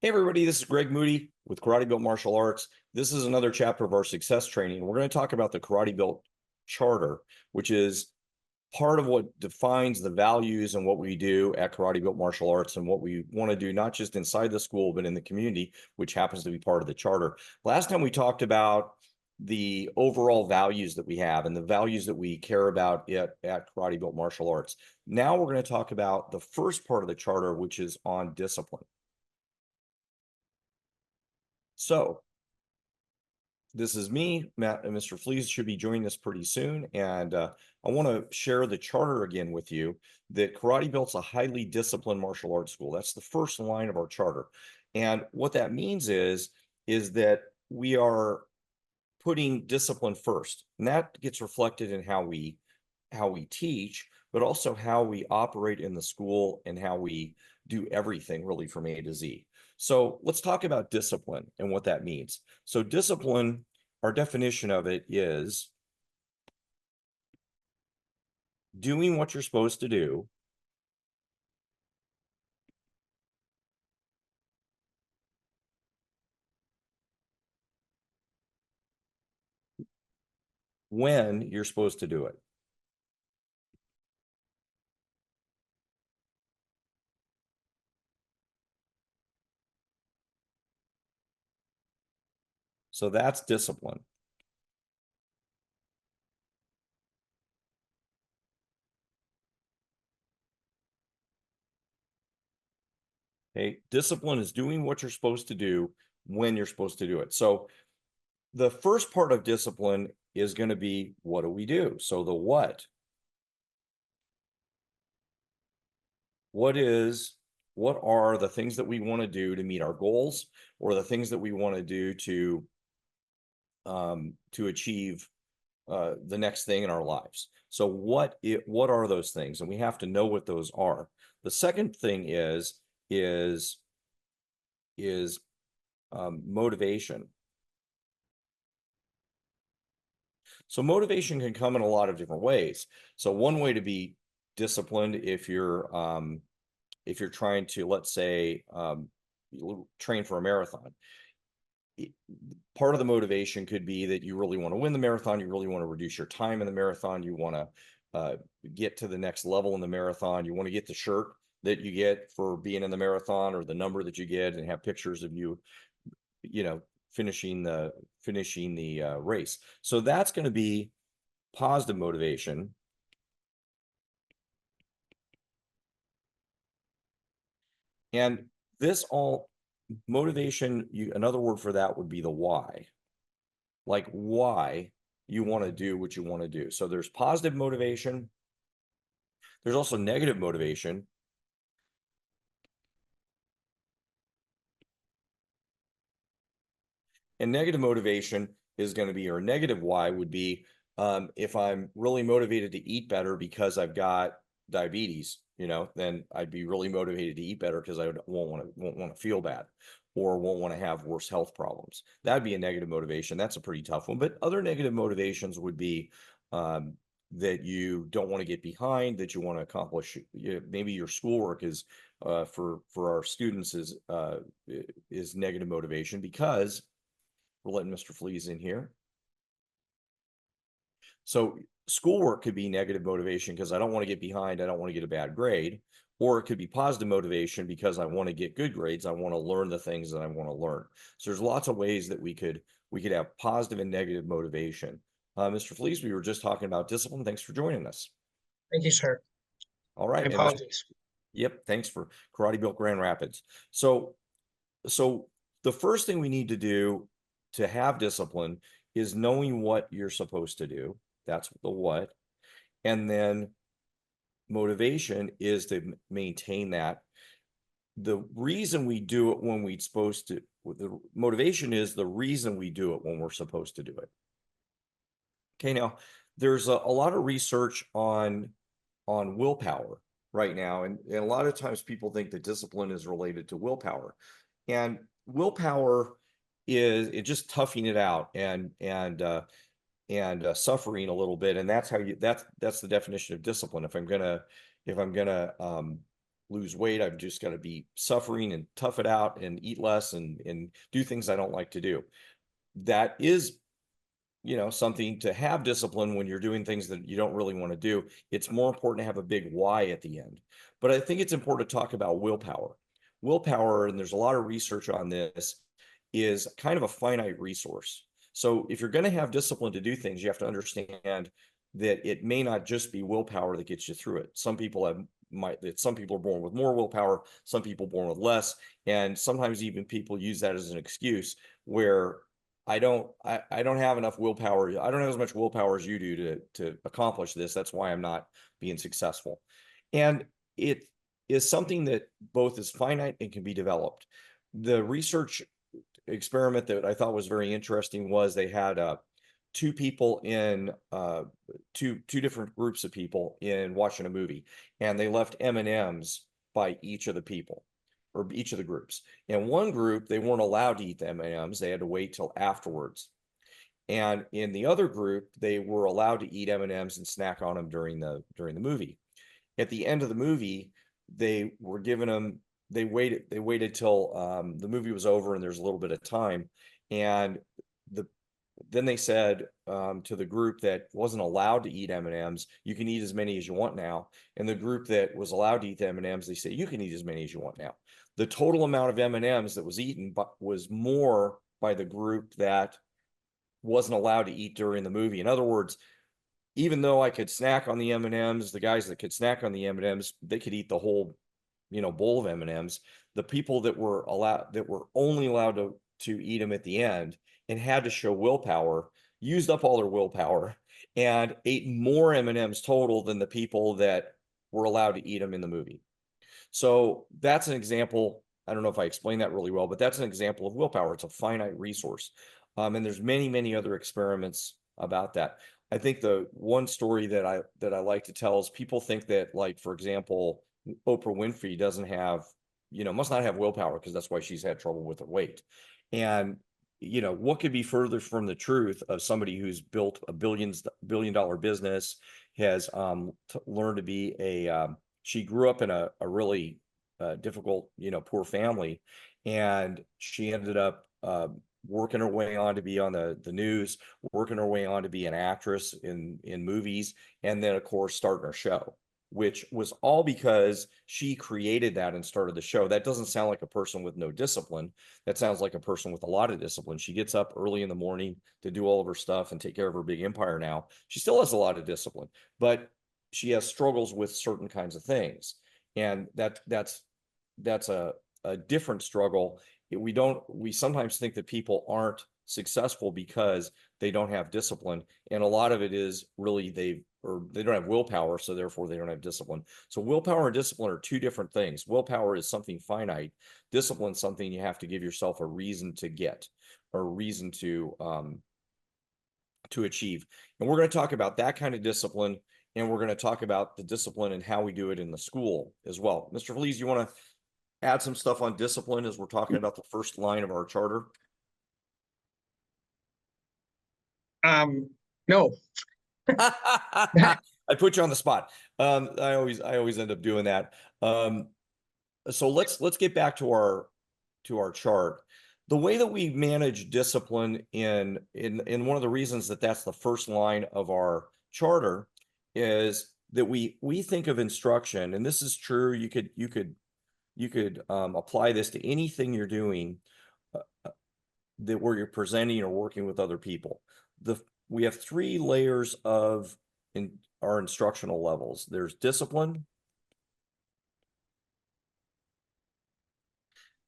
Hey everybody, this is Greg Moody with KarateBuilt Martial Arts. This is another chapter of our success training. We're going to talk about the KarateBuilt Charter, which is part of what defines the values and what we do at KarateBuilt Martial Arts and what we want to do, not just inside the school, but in the community, which happens to be part of the charter. Last time we talked about the overall values that we have and the values that we care about at KarateBuilt Martial Arts. Now we're going to talk about the first part of the charter, which is on discipline. So this is me, Matt, and Mr. Flees should be joining us pretty soon. And I want to share the charter again with you that KarateBuilt's a highly disciplined martial arts school. That's the first line of our charter. And what that means is that we are putting discipline first. And that gets reflected in how we teach, but also how we operate in the school and how we do everything really from A to Z. So let's talk about discipline and what that means. So discipline, our definition of it is doing what you're supposed to do when you're supposed to do it. So that's discipline. Okay, discipline is doing what you're supposed to do when you're supposed to do it. So the first part of discipline is going to be, what do we do? So the what. What are the things that we want to do to meet our goals, or the things that we want to do to achieve the next thing in our lives? So what are those things? And we have to know what those are. The second thing is motivation. So motivation can come in a lot of different ways. So one way to be disciplined, if you're trying to, let's say, train for a marathon, part of the motivation could be that you really want to win the marathon, you really want to reduce your time in the marathon, you want to get to the next level in the marathon, you want to get the shirt that you get for being in the marathon, or the number that you get, and have pictures of you, finishing the race. So that's going to be positive motivation. And this all motivation, another word for that would be the why. Like why you want to do what you want to do. So there's positive motivation. There's also negative motivation. And negative motivation is going to be, or negative why would be, if I'm really motivated to eat better because I've got diabetes, then I'd be really motivated to eat better because I won't want to feel bad, or won't want to have worse health problems. That'd be a negative motivation. That's a pretty tough one. But other negative motivations would be that you don't want to get behind, that you want to accomplish. Maybe your schoolwork is for our students is negative motivation, because we're letting Mr. Flees in here. So schoolwork could be negative motivation because I don't want to get behind, I don't want to get a bad grade. Or it could be positive motivation because I want to get good grades, I want to learn the things that I want to learn. So there's lots of ways that we could have positive and negative motivation. Mr. Flees, we were just talking about discipline. Thanks for joining us. Thank you, sir. All right. My apologies. Yep. Thanks for KarateBuilt Grand Rapids. So the first thing we need to do to have discipline is knowing what you're supposed to do. That's the what. And then motivation is to maintain that. The reason we do it when we're supposed to, the motivation is the reason we do it when we're supposed to do it. Okay, now there's a lot of research on willpower right now, and a lot of times people think that discipline is related to willpower, and willpower is just toughing it out and suffering a little bit, and that's how you that's the definition of discipline. If I'm gonna lose weight. I've just got to be suffering and tough it out and eat less and do things I don't like to do. That is, something to have discipline when you're doing things that you don't really want to do. It's more important to have a big why at the end. But I think it's important to talk about willpower. Willpower, and there's a lot of research on this, is kind of a finite resource. So if you're going to have discipline to do things, you have to understand that it may not just be willpower that gets you through it. Some people are born with more willpower, some people born with less, and sometimes even people use that as an excuse where I don't have enough willpower. I don't have as much willpower as you do to accomplish this. That's why I'm not being successful. And it is something that both is finite and can be developed. The research experiment that I thought was very interesting was they had two people in two different groups of people in watching a movie, and they left M&Ms by each of the people or each of the groups. In one group, they weren't allowed to eat the M&Ms. They had to wait till afterwards. And in the other group, they were allowed to eat M&Ms and snack on them during the movie. At the end of the movie, they were given them, they waited till the movie was over and there's a little bit of time. And then they said to the group that wasn't allowed to eat M&Ms, you can eat as many as you want now. And the group that was allowed to eat the M&Ms, they say, you can eat as many as you want now. The total amount of M&Ms that was eaten was more by the group that wasn't allowed to eat during the movie. In other words, even though I could snack on the M&Ms, the guys that could snack on the M&Ms, they could eat the whole, bowl of M&Ms. The people that were only allowed to eat them at the end and had to show willpower, used up all their willpower and ate more M&Ms total than the people that were allowed to eat them in the movie. So that's an example. I don't know if I explained that really well, but that's an example of willpower. It's a finite resource. And there's many, many other experiments about that. I think the one story that I like to tell is people think that, like, for example, Oprah Winfrey must not have willpower because that's why she's had trouble with her weight. And, what could be further from the truth of somebody who's built a billion-dollar business, has learned to be she grew up in a really difficult, poor family, and she ended up working her way on to be on the news, working her way on to be an actress in movies, and then of course starting her show, which was all because she created that and started the show. That doesn't sound like a person with no discipline. That sounds like a person with a lot of discipline. She gets up early in the morning to do all of her stuff and take care of her big empire now. She still has a lot of discipline, but she has struggles with certain kinds of things. And that's a different struggle. We sometimes think that people aren't successful because they don't have discipline. And a lot of it is really they don't have willpower, so therefore they don't have discipline. So willpower and discipline are two different things. Willpower is something finite. Discipline is something you have to give yourself a reason to get, or a reason to achieve. And we're going to talk about that kind of discipline, and we're going to talk about the discipline and how we do it in the school as well. Mr. Flees, you want to add some stuff on discipline as we're talking about the first line of our charter? No. I put you on the spot. I always end up doing that. So let's get back to our chart. The way that we manage discipline in one of the reasons that that's the first line of our charter is that we think of instruction, and this is true. You could apply this to anything you're doing where you're presenting or working with other people. We have three layers of our instructional levels. There's discipline,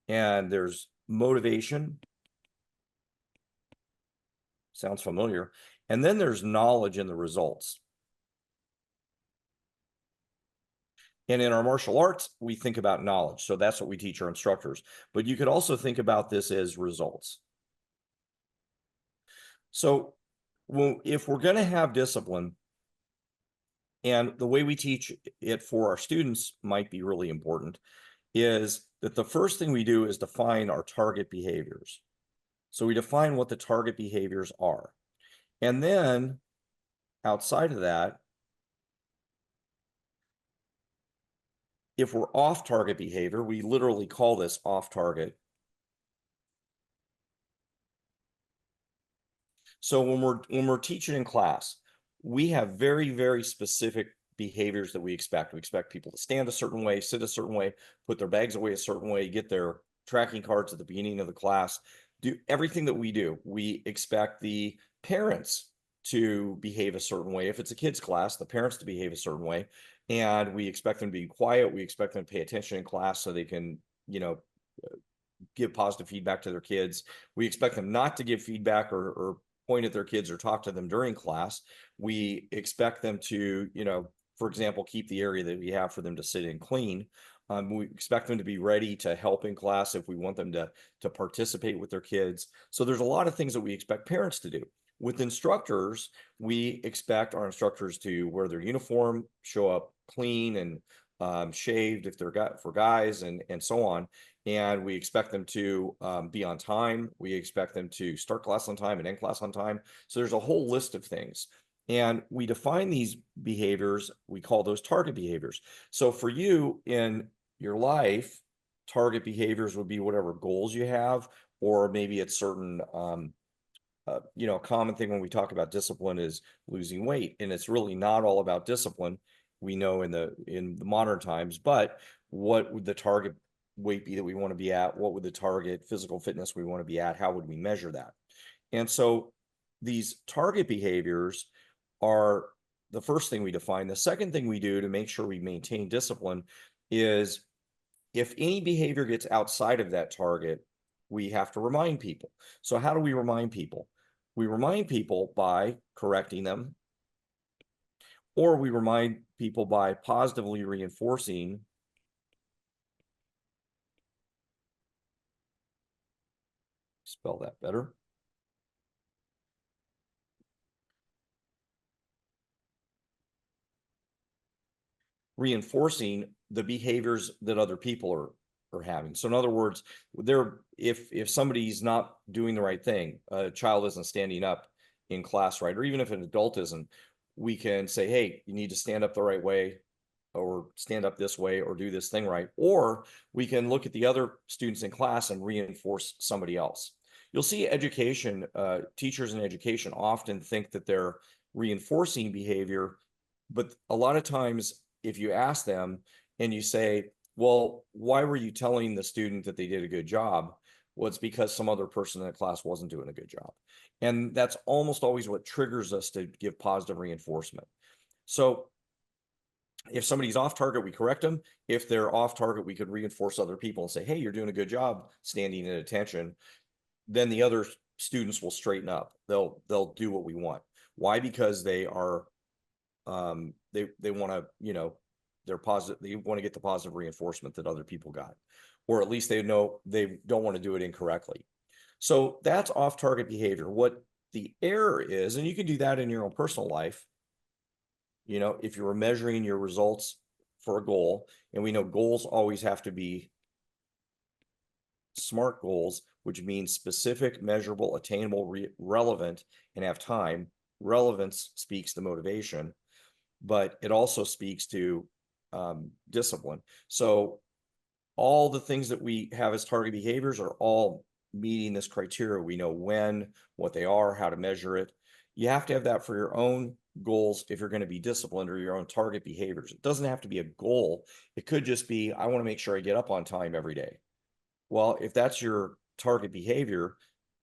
and there's motivation. Sounds familiar. And then there's knowledge and the results. And in our martial arts, we think about knowledge. So that's what we teach our instructors. But you could also think about this as results. So if we're going to have discipline, and the way we teach it for our students might be really important, is that the first thing we do is define our target behaviors. So we define what the target behaviors are. And then outside of that, if we're off target behavior, we literally call this off target. So when we're teaching in class, we have very, very specific behaviors that we expect. We expect people to stand a certain way, sit a certain way, put their bags away a certain way, get their tracking cards at the beginning of the class, do everything that we do. We expect the parents to behave a certain way. If it's a kid's class, the parents to behave a certain way. And we expect them to be quiet. We expect them to pay attention in class so they can, give positive feedback to their kids. We expect them not to give feedback or point at their kids or talk to them during class. We expect them to, for example, keep the area that we have for them to sit in clean. We expect them to be ready to help in class if we want them to participate with their kids. So there's a lot of things that we expect parents to do. With instructors, we expect our instructors to wear their uniform, show up clean and shaved if they're for guys and so on. And we expect them to be on time. We expect them to start class on time and end class on time. So there's a whole list of things. And we define these behaviors, we call those target behaviors. So for you in your life, target behaviors would be whatever goals you have, or maybe it's certain, a common thing when we talk about discipline is losing weight. And it's really not all about discipline, we know in the modern times, but what would the target weight be that we want to be at? What would the target physical fitness we want to be at? How would we measure that? And so these target behaviors are the first thing we define. The second thing we do to make sure we maintain discipline is if any behavior gets outside of that target, we have to remind people. So how do we remind people? We remind people by correcting them, or we remind people by positively reinforcing spell that better. Reinforcing the behaviors that other people are having. So in other words, if somebody's not doing the right thing, a child isn't standing up in class right, or even if an adult isn't, we can say, hey, you need to stand up the right way, or stand up this way, or do this thing right. Or we can look at the other students in class and reinforce somebody else. You'll see education, teachers in education often think that they're reinforcing behavior, but a lot of times if you ask them and you say, well, why were you telling the student that they did a good job? Well, it's because some other person in the class wasn't doing a good job. And that's almost always what triggers us to give positive reinforcement. So if somebody's off target, we correct them. If they're off target, we could reinforce other people and say, hey, you're doing a good job standing at attention. Then the other students will straighten up. They'll do what we want. Why? Because they are, they want to, they're positive. They want to get the positive reinforcement that other people got, or at least they know they don't want to do it incorrectly. So that's off target behavior. What the error is, and you can do that in your own personal life, if you were measuring your results for a goal, and we know goals always have to be SMART goals, which means specific, measurable, attainable, relevant, and have time. Relevance speaks to motivation, but it also speaks to discipline. So all the things that we have as target behaviors are all meeting this criteria. We know when, what they are, how to measure it. You have to have that for your own goals if you're going to be disciplined, or your own target behaviors. It doesn't have to be a goal. It could just be, I want to make sure I get up on time every day. Well, if that's your target behavior,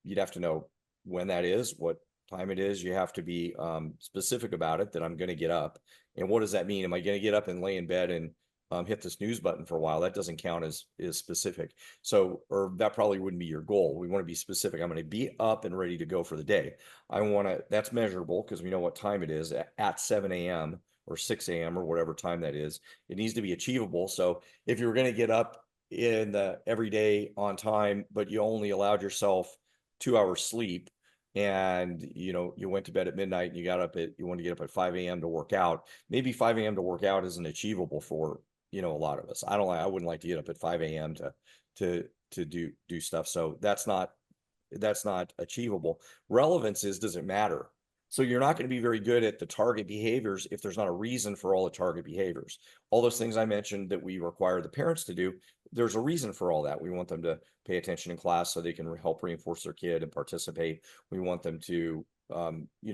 you'd have to know when that is, what time it is. You have to be specific about it, that I'm going to get up. And what does that mean? Am I going to get up and lay in bed and hit the snooze button for a while? That doesn't count as specific. So, or that probably wouldn't be your goal. We want to be specific. I'm going to be up and ready to go for the day. That's measurable because we know what time it is at 7 a.m. or 6 a.m. or whatever time that is. It needs to be achievable. So if you're going to get up in the every day on time, but you only allowed yourself 2 hours sleep, and you went to bed at midnight and you want to get up at 5 a.m. to work out, maybe 5 a.m. to work out isn't achievable for a lot of us. I wouldn't like to get up at 5 a.m. to do stuff. So that's not achievable. Relevance is, does it matter? So you're not going to be very good at the target behaviors if there's not a reason for all the target behaviors. All those things I mentioned that we require the parents to do, there's a reason for all that. We want them to pay attention in class so they can help reinforce their kid and participate. We want them to,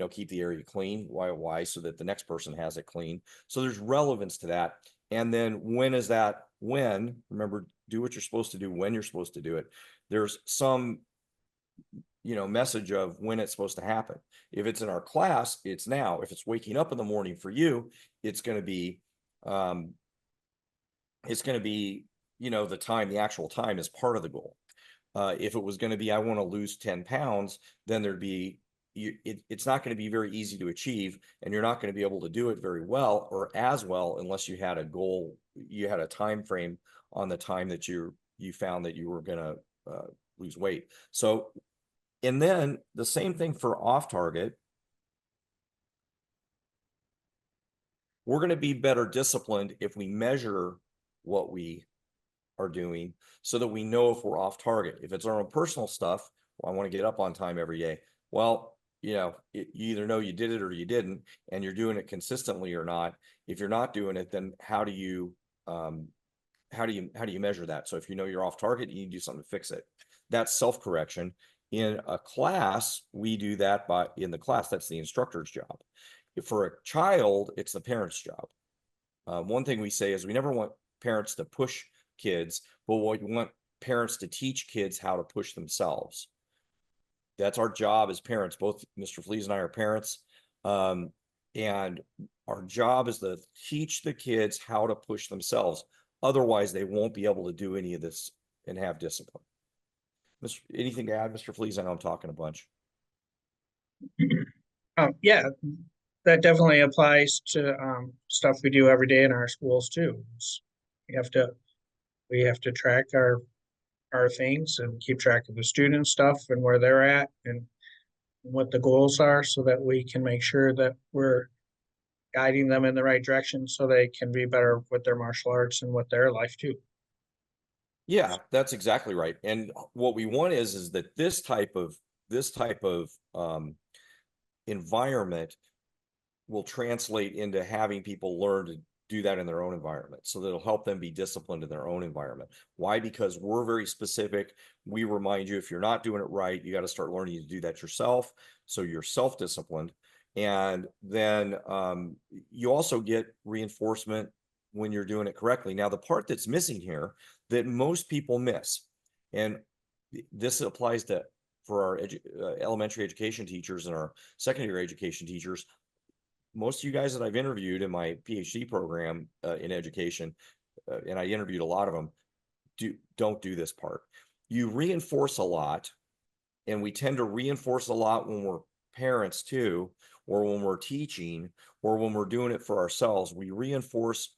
keep the area clean. Why? So that the next person has it clean. So there's relevance to that. And then when is that? When, remember, do what you're supposed to do when you're supposed to do it. There's some message of when it's supposed to happen. If it's in our class, it's now. If it's waking up in the morning for you, it's going to be the time, the actual time is part of the goal. If it was going to be I want to lose 10 pounds, then there'd be it's not going to be very easy to achieve, and you're not going to be able to do it very well or as well unless you had a goal, you had a time frame on the time that you found that you were going to lose weight. So, and then the same thing for off target. We're going to be better disciplined if we measure what we are doing so that we know if we're off target. If it's our own personal stuff, well, I want to get up on time every day. Well, you either know you did it or you didn't, and you're doing it consistently or not. If you're not doing it, then how do you measure that? So if you know you're off target, you need to do something to fix it. That's self-correction. In a class, we do that in the class, that's the instructor's job. For a child, it's the parent's job. One thing we say is we never want parents to push kids, but we want parents to teach kids how to push themselves. That's our job as parents. Both Mr. Flees and I are parents. And our job is to teach the kids how to push themselves. Otherwise, they won't be able to do any of this and have discipline. Anything to add, Mr. Flees? I know I'm talking a bunch. Yeah, that definitely applies to stuff we do every day in our schools too. We have to track our things and keep track of the student stuff and where they're at and what the goals are so that we can make sure that we're guiding them in the right direction so they can be better with their martial arts and with their life too. Yeah, that's exactly right. And what we want is that this type of environment will translate into having people learn to do that in their own environment. So that'll help them be disciplined in their own environment. Why? Because we're very specific. We remind you if you're not doing it right, you got to start learning to do that yourself. So you're self-disciplined. And then you also get reinforcement when you're doing it correctly. Now, the part that's missing here that most people miss, and this applies for our elementary education teachers and our secondary education teachers. Most of you guys that I've interviewed in my PhD program in education, and I interviewed a lot of them, don't do this part. You reinforce a lot, and we tend to reinforce a lot when we're parents too, or when we're teaching, or when we're doing it for ourselves. We reinforce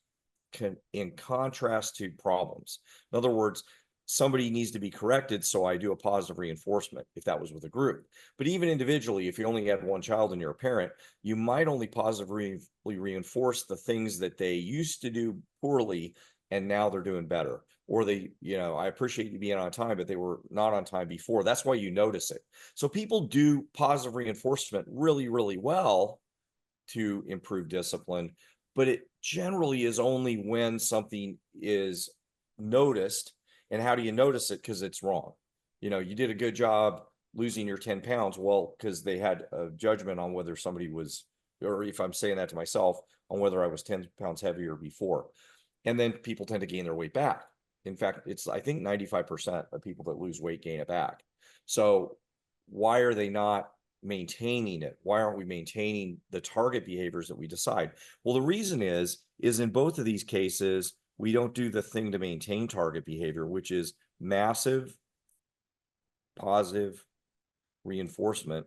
in contrast to problems. In other words, somebody needs to be corrected, so I do a positive reinforcement if that was with a group. But even individually, if you only have one child and you're a parent, you might only positively reinforce the things that they used to do poorly and now they're doing better. Or I appreciate you being on time, but they were not on time before. That's why you notice it. So people do positive reinforcement really, really well to improve discipline, but it generally is only when something is noticed. And how do you notice it? Because it's wrong. You did a good job losing your 10 pounds. Well, because they had a judgment on whether somebody was, or if I'm saying that to myself, on whether I was 10 pounds heavier before. And then people tend to gain their weight back. In fact, I think 95% of people that lose weight gain it back. So why are they not maintaining it? Why aren't we maintaining the target behaviors that we decide? Well, the reason is in both of these cases, we don't do the thing to maintain target behavior, which is massive positive reinforcement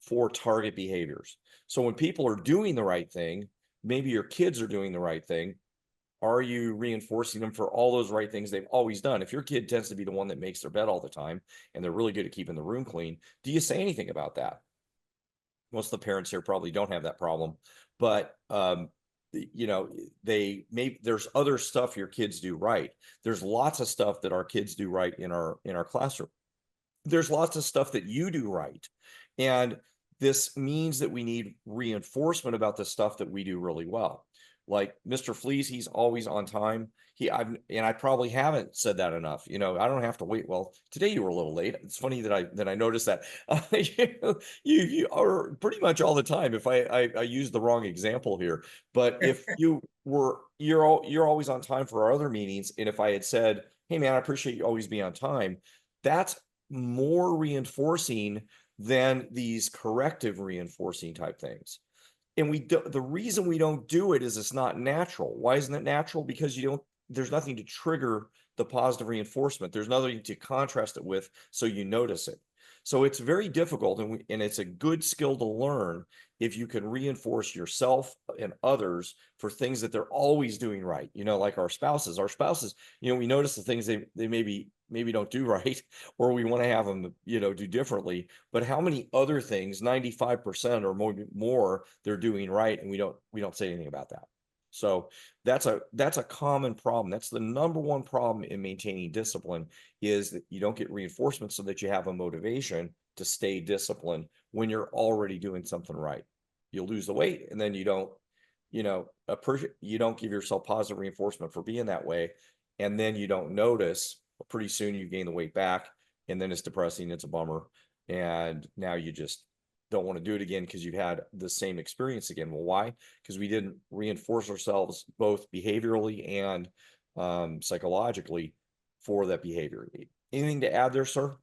for target behaviors. So when people are doing the right thing, maybe your kids are doing the right thing, are you reinforcing them for all those right things they've always done? If your kid tends to be the one that makes their bed all the time and they're really good at keeping the room clean, do you say anything about that? Most of the parents here probably don't have that problem, but there's other stuff your kids do right. There's lots of stuff that our kids do right in our classroom. there's lots of stuff that you do right. And this means that we need reinforcement about the stuff that we do really well. Like Mr. Flees, he's always on time. And I probably haven't said that enough. You know, I don't have to wait. Well, today you were a little late. It's funny that I noticed that. You are pretty much all the time. If I use the wrong example here, but if you're always on time for our other meetings, and if I had said, "Hey man, I appreciate you always being on time," that's more reinforcing than these corrective reinforcing type things. And the reason we don't do it is it's not natural. Why isn't it natural? Because there's nothing to trigger the positive reinforcement. There's nothing to contrast it with, so you notice it. So it's very difficult, and it's a good skill to learn if you can reinforce yourself and others for things that they're always doing right. You know, like our spouses. Our spouses, you know, we notice the things they maybe don't do right, or we want to have them, you know, do differently. But how many other things, 95% or more, they're doing right, and we don't say anything about that. So that's a common problem. That's the number one problem in maintaining discipline, is that you don't get reinforcement so that you have a motivation to stay disciplined when you're already doing something right. You'll lose the weight, and then you don't, you know, you don't give yourself positive reinforcement for being that way, and then you don't notice. Pretty soon you gain the weight back, and then it's depressing. It's a bummer, and now you just don't want to do it again because you've had the same experience again. Well, why? Because we didn't reinforce ourselves both behaviorally and psychologically for that behavior. Anything to add there, sir?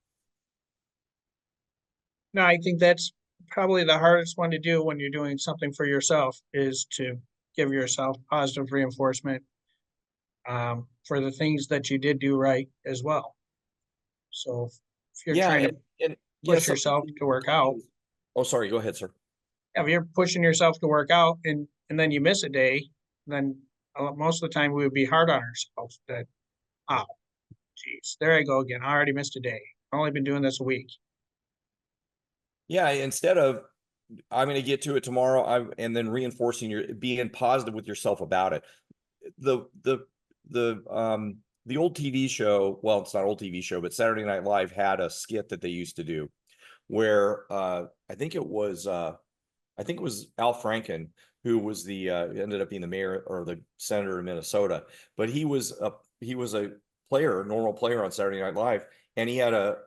No, I think that's probably the hardest one to do when you're doing something for yourself, is to give yourself positive reinforcement for the things that you did do right as well. So if you're Yeah, trying to and push yes. yourself to work out, Oh, sorry. Go ahead, sir. if you're pushing yourself to work out and then you miss a day, then most of the time we would be hard on ourselves that, oh, geez, there I go again. I already missed a day. I've only been doing this a week. Yeah, instead of I'm going to get to it tomorrow, and then reinforcing being positive with yourself about it. The the the old TV show, well, it's not old TV show, but Saturday Night Live had a skit that they used to do where I think it was Al Franken, who was the ended up being the mayor or the senator of Minnesota, but he was a player, normal player on Saturday Night Live, and he had a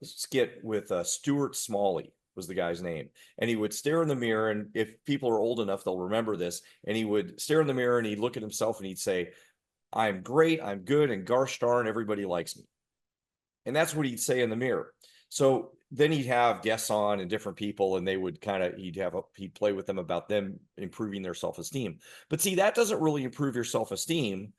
skit with Stuart Smalley was the guy's name, and he would stare in the mirror, and if people are old enough, they'll remember this, and he would stare in the mirror and he'd look at himself and he'd say, "I'm great, I'm good, and gosh darn, everybody likes me." And that's what he'd say in the mirror. So then he'd have guests on and different people, and they would he'd play with them about them improving their self-esteem. But see, that doesn't really improve your self-esteem.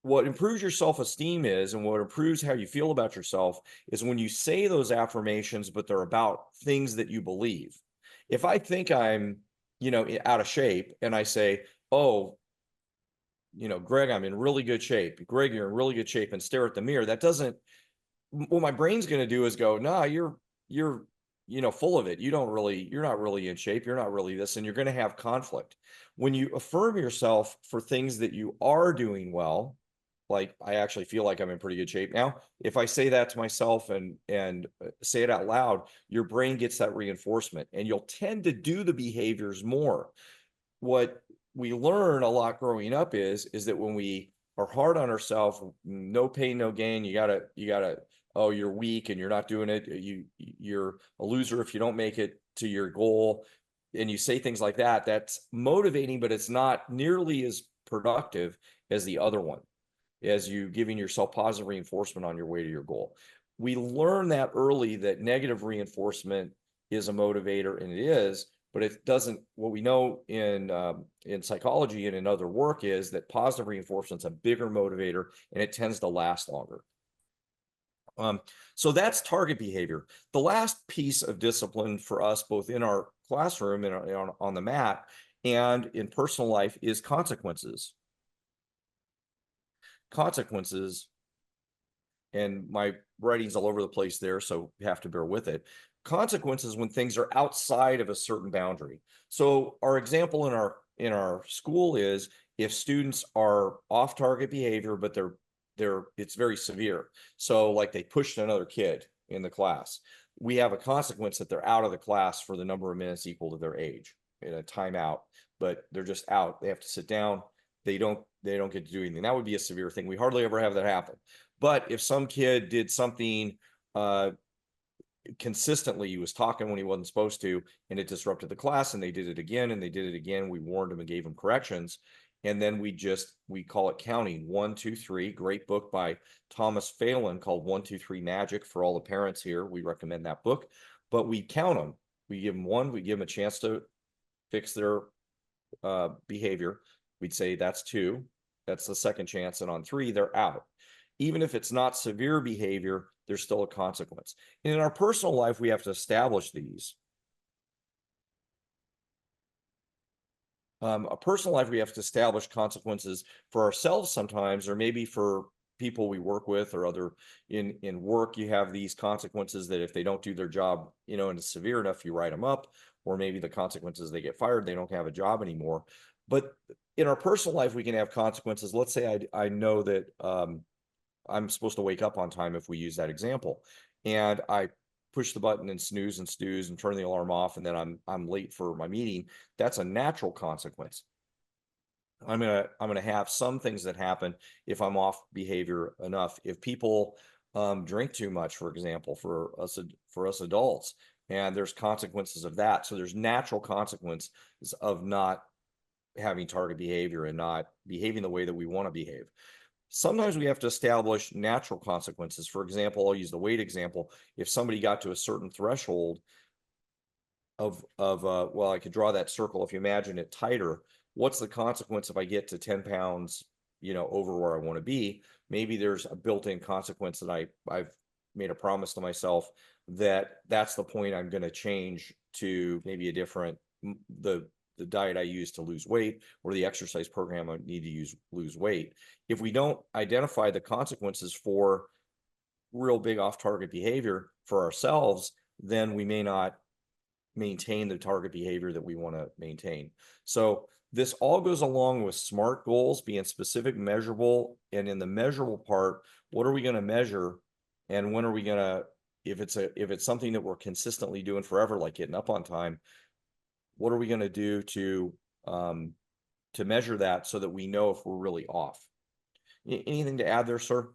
What improves your self-esteem is, and what improves how you feel about yourself, is when you say those affirmations, but they're about things that you believe. If I think I'm, you know, out of shape, and I say, "Oh, you know, Greg, I'm in really good shape. Greg, you're in really good shape," and stare at the mirror, that doesn't, what my brain's going to do is go, "Nah, you're, you know, full of it. You're not really in shape. You're not really this," and you're going to have conflict. When you affirm yourself for things that you are doing well, like, "I actually feel like I'm in pretty good shape now." If I say that to myself and say it out loud, your brain gets that reinforcement, and you'll tend to do the behaviors more. What we learn a lot growing up is that when we are hard on ourselves, no pain, no gain. You gotta, oh, you're weak and you're not doing it. You're a loser if you don't make it to your goal. And you say things like that. That's motivating, but it's not nearly as productive as the other one, as you giving yourself positive reinforcement on your way to your goal. We learn that early, that negative reinforcement is a motivator, and it is, but it doesn't. What we know in psychology and in other work is that positive reinforcement is a bigger motivator, and it tends to last longer. So that's target behavior. The last piece of discipline for us, both in our classroom and on the mat and in personal life, is consequences. Consequences, and my writing's all over the place there, so you have to bear with it. Consequences when things are outside of a certain boundary. So our example in our school is, if students are off target behavior, but it's very severe. So like they pushed another kid in the class. We have a consequence that they're out of the class for the number of minutes equal to their age in a timeout, but they're just out. They have to sit down. They don't get to do anything. That would be a severe thing. We hardly ever have that happen. But if some kid did something consistently, he was talking when he wasn't supposed to, and it disrupted the class, and they did it again, and they did it again. We warned him and gave him corrections. And then we call it counting 1, 2, 3. Great book by Thomas Phelan called 1, 2, 3 Magic for all the parents here. We recommend that book, but we count them. We give them 1, we give them a chance to fix their behavior. We'd say that's 2. That's the second chance. And on 3, they're out. Even if it's not severe behavior, there's still a consequence. And in our personal life, we have to establish these. A personal life, we have to establish consequences for ourselves sometimes, or maybe for people we work with, or other in work. You have these consequences that if they don't do their job, and it's severe enough, you write them up, or maybe the consequences, they get fired, they don't have a job anymore. But in our personal life, we can have consequences. Let's say I know that I'm supposed to wake up on time, if we use that example, and I push the button and snooze and turn the alarm off, and then I'm late for my meeting. That's a natural consequence. I'm gonna have some things that happen if I'm off behavior enough. If people drink too much, for example, for us adults, and there's consequences of that. So there's natural consequences of not having target behavior and not behaving the way that we want to behave. Sometimes we have to establish natural consequences. For example, I'll use the weight example. If somebody got to a certain threshold of well, I could draw that circle. If you imagine it tighter, what's the consequence if I get to 10 pounds, over where I want to be? Maybe there's a built-in consequence that I've made a promise to myself that's the point I'm going to change to maybe a different, the diet I use to lose weight, or the exercise program I need to lose weight. If we don't identify the consequences for real big off-target behavior for ourselves, then we may not maintain the target behavior that we want to maintain. So this all goes along with SMART goals, being specific, measurable, and in the measurable part, what are we going to measure, and when are we going to, if it's something that we're consistently doing forever, like getting up on time, what are we going to do to measure that so that we know if we're really off? Anything to add there, sir?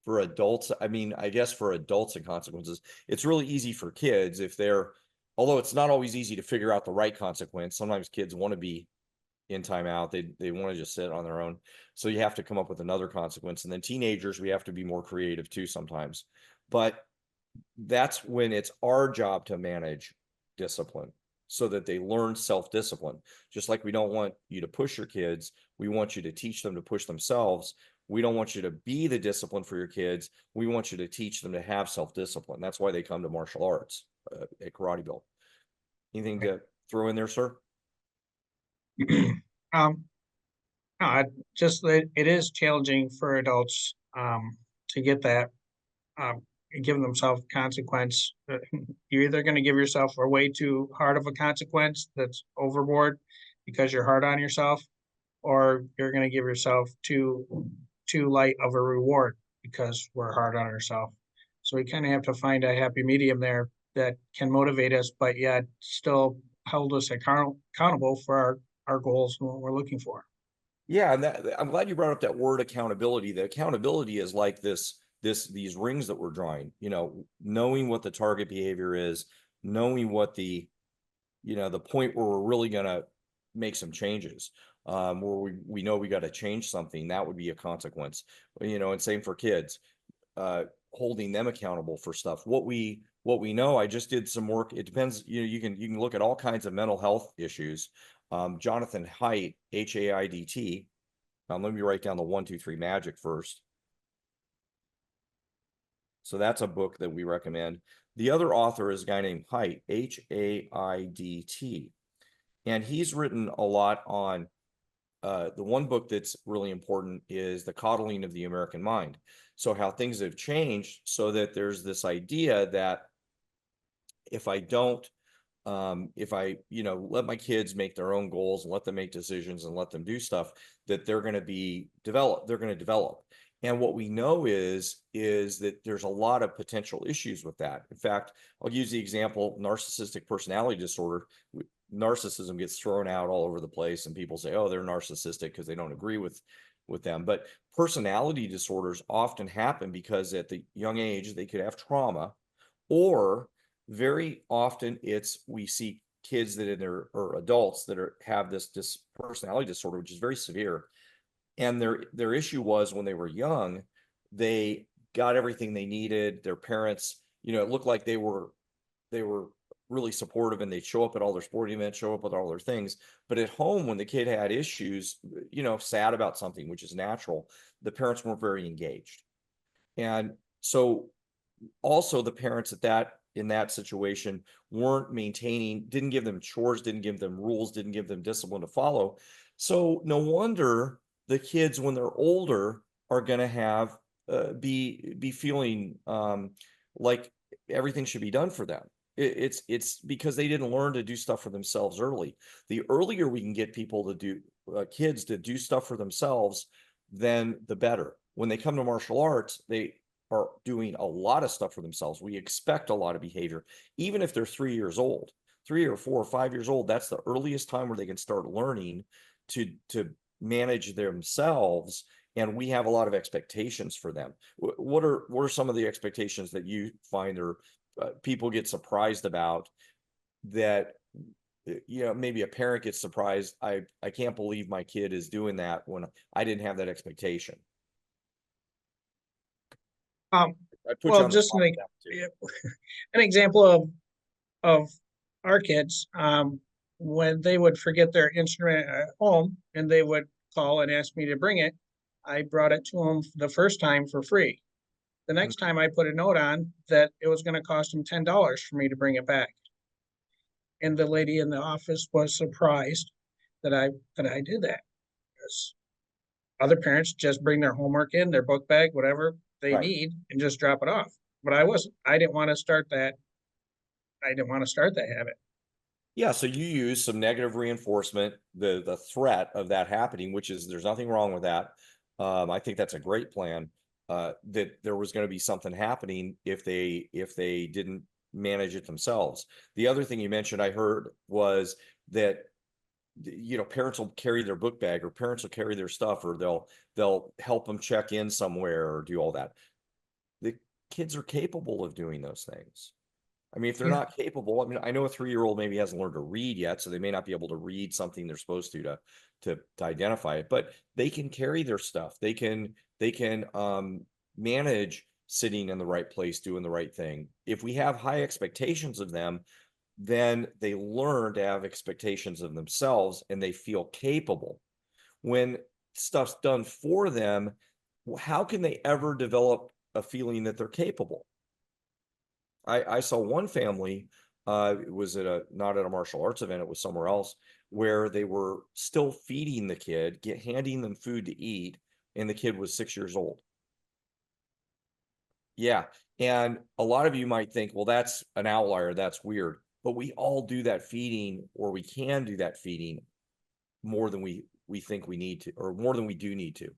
For adults, I guess for adults and consequences, it's really easy for kids although it's not always easy to figure out the right consequence. Sometimes kids want to be in timeout. They want to just sit on their own. So you have to come up with another consequence. And then teenagers, we have to be more creative too sometimes. But that's when it's our job to manage discipline, so that they learn self-discipline. Just like we don't want you to push your kids, we want you to teach them to push themselves. We don't want you to be the discipline for your kids. We want you to teach them to have self-discipline. That's why they come to martial arts at KarateBuilt. Anything to throw in there, sir? No, it is challenging for adults to get that, give themselves consequence. You're either going to give yourself a way too hard of a consequence that's overboard because you're hard on yourself, or you're going to give yourself too light of a reward because we're hard on ourselves. So we kind of have to find a happy medium there that can motivate us, but yet still hold us accountable for our goals and what we're looking for. Yeah, and I'm glad you brought up that word accountability. The accountability is like these rings that we're drawing, knowing what the target behavior is, knowing what the point where we're really going to make some changes, where we know we got to change something. That would be a consequence, and same for kids, holding them accountable for stuff. What we know, I just did some work. It depends, you can look at all kinds of mental health issues. Jonathan Haidt, Haidt. Let me write down the 1, 2, 3 Magic first. So that's a book that we recommend. The other author is a guy named Haidt, Haidt, and he's written a lot on the one book that's really important is The Coddling of the American Mind. So how things have changed, so that there's this idea that if I don't, if I, let my kids make their own goals and let them make decisions and let them do stuff, that they're going to develop. And what we know is that there's a lot of potential issues with that. In fact, I'll use the example narcissistic personality disorder. Narcissism gets thrown out all over the place, and people say, oh, they're narcissistic because they don't agree with them. But personality disorders often happen because at the young age they could have trauma, or very often we see kids that in their or adults that have this personality disorder, which is very severe. And their issue was when they were young, they got everything they needed. Their parents, it looked like they were really supportive, and they'd show up at all their sporting events, show up with all their things. But at home, when the kid had issues, sad about something, which is natural, the parents weren't very engaged. And so also the parents in that situation weren't maintaining, didn't give them chores, didn't give them rules, didn't give them discipline to follow. So no wonder the kids, when they're older, are going to have be feeling like everything should be done for them. It's because they didn't learn to do stuff for themselves early. The earlier we can get people to do kids to do stuff for themselves, then the better. When they come to martial arts, they are doing a lot of stuff for themselves. We expect a lot of behavior, even if they're 3 years old, 3 or 4 or 5 years old. That's the earliest time where they can start learning to manage themselves. And we have a lot of expectations for them. What are some of the expectations that you find or people get surprised about, that maybe a parent gets surprised, I can't believe my kid is doing that when I didn't have that expectation? Um, I put you well, on the just spot with like that too. an example of our kids, when they would forget their instrument at home and they would call and ask me to bring it, I brought it to them the first time for free. The next time I put a note on that it was going to cost them $10 for me to bring it back. And the lady in the office was surprised that I did that. Because other parents just bring their homework in, their book bag, whatever they Right. need, and just drop it off. But I wasn't. I didn't want to start that. I didn't want to start that habit. Yeah, so you use some negative reinforcement, the threat of that happening, which is, there's nothing wrong with that. I think that's a great plan. That there was going to be something happening if they didn't manage it themselves. The other thing you mentioned I heard was that parents will carry their book bag, or parents will carry their stuff, or they'll help them check in somewhere or do all that. The kids are capable of doing those things. I mean, if they're Yeah. not capable, I mean, I know a 3-year-old maybe hasn't learned to read yet, so they may not be able to read something they're supposed to identify it, but they can carry their stuff. They can manage sitting in the right place, doing the right thing. If we have high expectations of them, then they learn to have expectations of themselves, and they feel capable. When stuff's done for them, how can they ever develop a feeling that they're capable? I saw one family, it was not at a martial arts event, it was somewhere else, where they were still feeding the kid, handing them food to eat, and the kid was 6 years old. Yeah. And a lot of you might think, well, that's an outlier, that's weird. But we all do that feeding, or we can do that feeding more than we think we need to, or more than we do need to.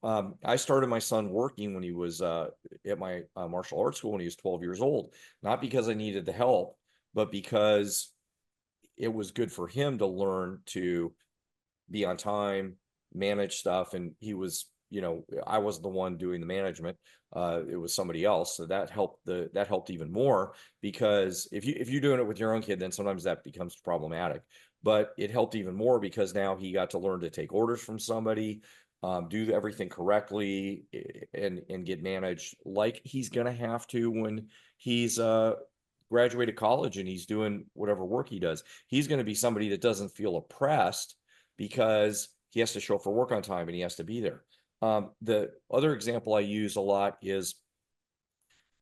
I started my son working when he was at my martial arts school when he was 12 years old, not because I needed the help, but because it was good for him to learn to be on time, manage stuff. And I wasn't the one doing the management. It was somebody else. So that helped even more, because if you're doing it with your own kid, then sometimes that becomes problematic. But it helped even more because now he got to learn to take orders from somebody, do everything correctly, and get managed like he's gonna have to when he's graduated college and he's doing whatever work he does. He's going to be somebody that doesn't feel oppressed because he has to show up for work on time and he has to be there. The other example I use a lot is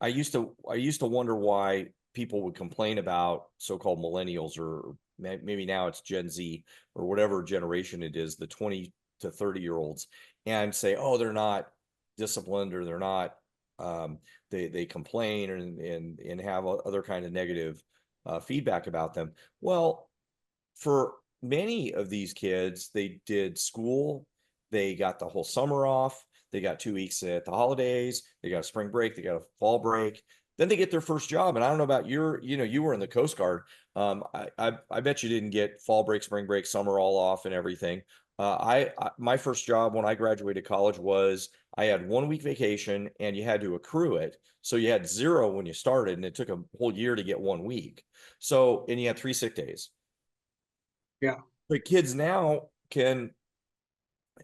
I used to wonder why people would complain about so-called millennials, or maybe now it's Gen Z or whatever generation it is, the 20 to 30-year-olds, and say, oh, they're not disciplined, or they're not, they complain and have other kind of negative feedback about them. Well, for many of these kids, they did school, they got the whole summer off, They got 2 weeks at the holidays. They got a spring break. They got a fall break. Then they get their first job. And I don't know about you were in the Coast Guard. I bet you didn't get fall break, spring break, summer all off and everything. My first job when I graduated college was I had 1 week vacation and you had to accrue it. So you had 0 when you started, and it took a whole year to get 1 week. So, and you had 3 sick days. Yeah. The kids now can,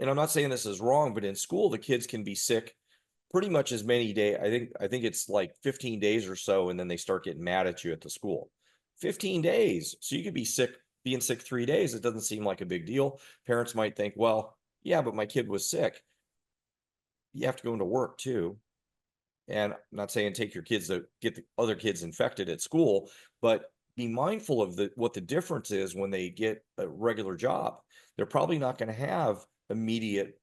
and I'm not saying this is wrong, but in school, the kids can be sick pretty much as many days. I think it's like 15 days or so, and then they start getting mad at you at the school. 15 days. So you could being sick 3 days. It doesn't seem like a big deal. Parents might think, well, yeah, but my kid was sick. You have to go into work too. And I'm not saying take your kids to get the other kids infected at school, but be mindful of what the difference is when they get a regular job. They're probably not going to have immediate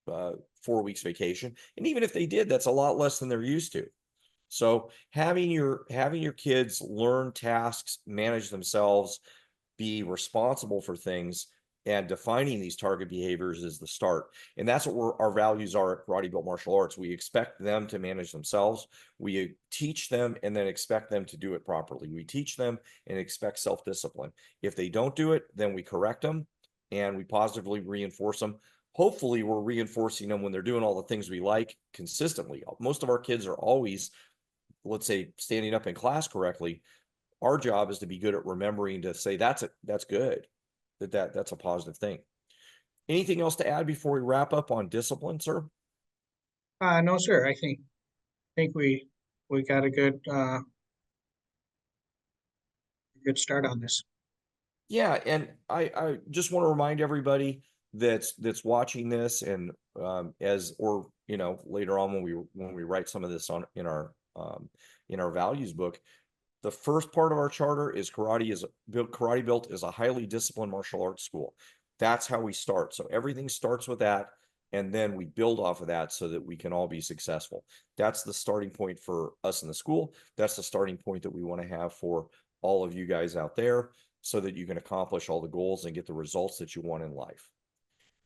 4 weeks vacation. And even if they did, that's a lot less than they're used to. So having your kids learn tasks, manage themselves, be responsible for things, and defining these target behaviors is the start. And that's what our values are at KarateBuilt Martial Arts. We expect them to manage themselves. We teach them and then expect them to do it properly. We teach them and expect self-discipline. If they don't do it, then we correct them and we positively reinforce them. Hopefully we're reinforcing them when they're doing all the things we like consistently. Most of our kids are always, let's say, standing up in class correctly. Our job is to be good at remembering to say that's good, that's a positive thing. Anything else to add before we wrap up on discipline, sir? No, sir. I think we got a good start on this. Yeah, and I just want to remind everybody that's watching this, and later on when we write some of this on in our values book, the first part of our charter is KarateBuilt is a highly disciplined martial arts school. That's how we start. So everything starts with that, and then we build off of that so that we can all be successful. That's the starting point for us in the school. That's the starting point that we want to have for all of you guys out there, so that you can accomplish all the goals and get the results that you want in life.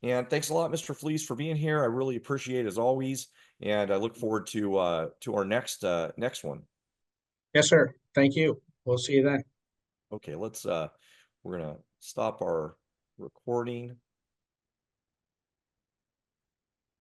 And thanks a lot, Mr. Flees, for being here. I really appreciate it as always, and I look forward to our next one. Yes, sir. Thank you. We'll see you then. Okay, we're gonna stop our recording.